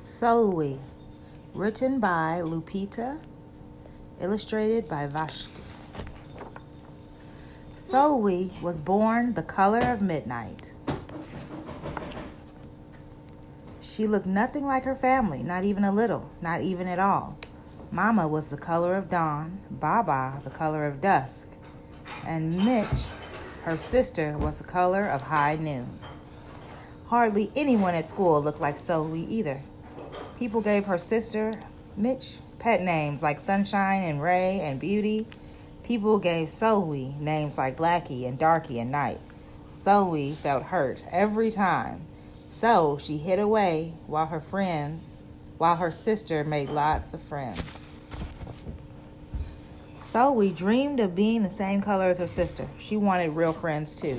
Sulwe, written by Lupita, illustrated by Vashti. Sulwe was born the color of midnight. She looked nothing like her family, not even a little, not even at all. Mama was the color of dawn, Baba the color of dusk, and Mitch, her sister, was the color of high noon. Hardly anyone at school looked like Sulwe either. People gave her sister, Mitch, pet names like Sunshine and Ray and Beauty. People gave Sulwe names like Blackie and Darky and Night. Sulwe felt hurt every time, so she hid away while her sister made lots of friends. Sulwe dreamed of being the same color as her sister. She wanted real friends too.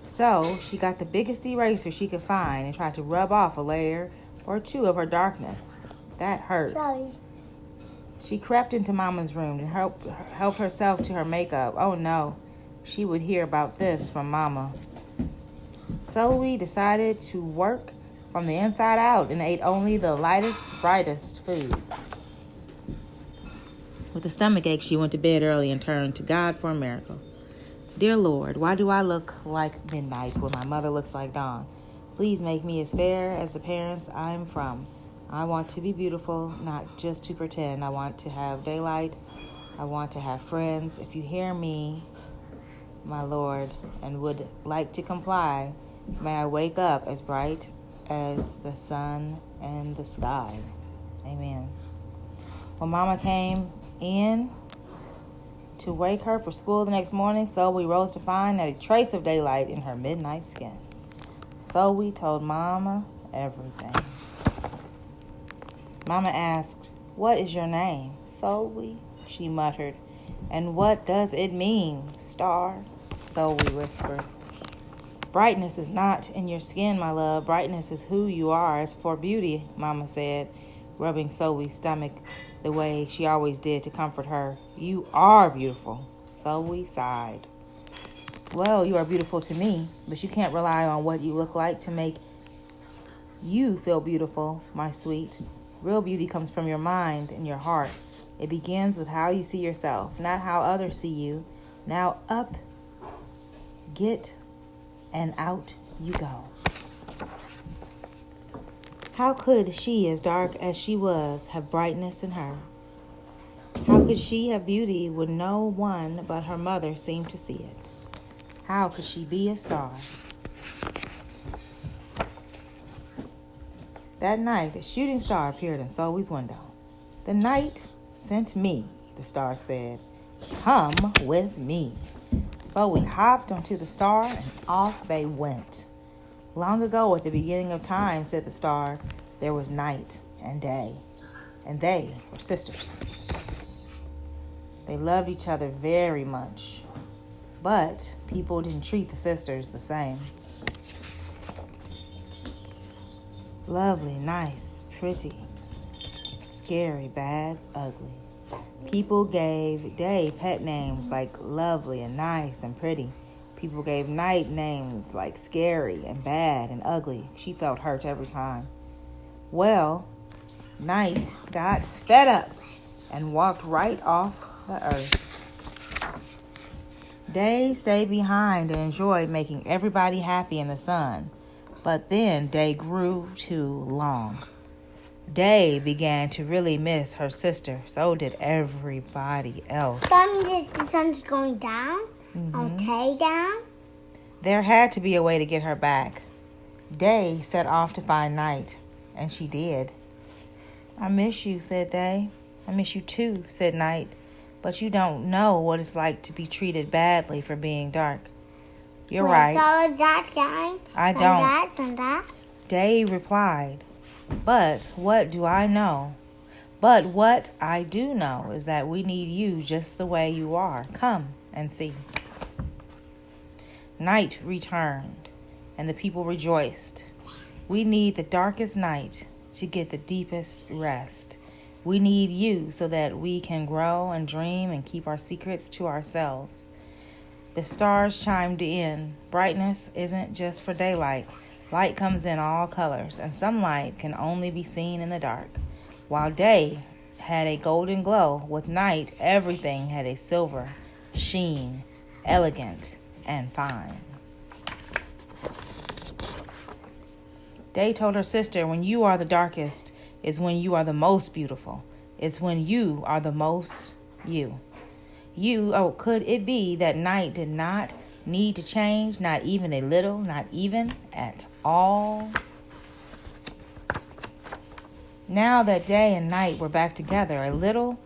So she got the biggest eraser she could find and tried to rub off a layer or two of her darkness. That hurt. Sorry. She crept into Mama's room and helped herself to her makeup. Oh no, she would hear about this from Mama. Sulwe decided to work from the inside out and ate only the lightest, brightest foods. With a stomachache, she went to bed early and turned to God for a miracle. Dear Lord, why do I look like midnight when my mother looks like dawn? Please make me as fair as the parents I am from. I want to be beautiful, not just to pretend. I want to have daylight. I want to have friends. If you hear me, my Lord, and would like to comply, may I wake up as bright as the sun and the sky. Amen. When Mama came in to wake her for school the next morning, Sulwe rose to find not a trace of daylight in her midnight skin. Sulwe told Mama everything. Mama asked, "What is your name?" "Sulwe," she muttered. "And what does it mean, star?" Sulwe whispered. "Brightness is not in your skin, my love. Brightness is who you are. As for beauty," Mama said, rubbing Sulwe's stomach the way she always did to comfort her, "you are beautiful." Sulwe sighed. "Well, you are beautiful to me, but you can't rely on what you look like to make you feel beautiful, my sweet. Real beauty comes from your mind and your heart. It begins with how you see yourself, not how others see you. Now up, get, and out you go." How could she, as dark as she was, have brightness in her? How could she have beauty when no one but her mother seemed to see it? How could she be a star? That night, a shooting star appeared in Sulwe's window. "The night sent me," the star said. "Come with me." Sulwe hopped onto the star and off they went. "Long ago, at the beginning of time," said the star, "there was night and day, and they were sisters. They loved each other very much, but people didn't treat the sisters the same. Lovely, nice, pretty, scary, bad, ugly. People gave day pet names like lovely and nice and pretty. People gave night names like scary and bad and ugly. She felt hurt every time. Well, night got fed up and walked right off the earth. Day stayed behind and enjoyed making everybody happy in the sun. But then day grew too long. Day began to really miss her sister. So did everybody else. That means the sun's going down? Okay, down? There had to be a way to get her back. Day set off to find Night, and she did. "I miss you," said Day. "I miss you too," said Night. "But you don't know what it's like to be treated badly for being dark." "You're right. So that guy? I don't." That? Day replied, But what do I know? But what I do know is that we need you just the way you are. Come and see." Night returned, and the people rejoiced. "We need the darkest night to get the deepest rest. We need you so that we can grow and dream and keep our secrets to ourselves." The stars chimed in. Brightness isn't just for daylight. Light comes in all colors, and some light can only be seen in the dark. While day had a golden glow, with night everything had a silver sheen, elegant and fine. Day told her sister, when you are the darkest is when you are the most beautiful. It's when you are the most you. Could it be that night did not need to change, not even a little, not even at all? Now that day and night were back together, a little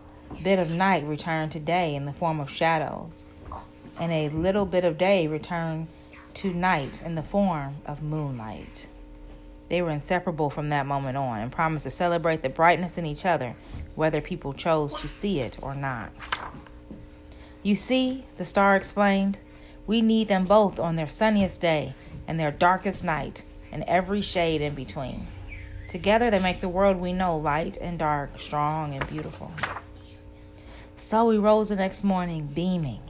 bit of night returned to day in the form of shadows, and a little bit of day returned to night in the form of moonlight. They were inseparable from that moment on and promised to celebrate the brightness in each other, whether people chose to see it or not. You see, the star explained, we need them both on their sunniest day and their darkest night, and every shade in between. Together they make the world we know light and dark, strong and beautiful. So we rose the next morning, beaming.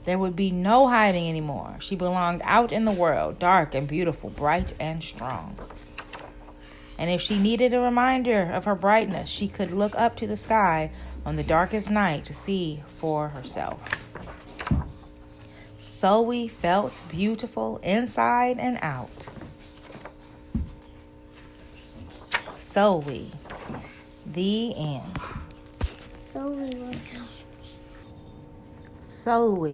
There would be no hiding anymore. She belonged out in the world, dark and beautiful, bright and strong. And if she needed a reminder of her brightness, she could look up to the sky on the darkest night to see for herself. So we felt beautiful inside and out. So we. The end. So we were. So we.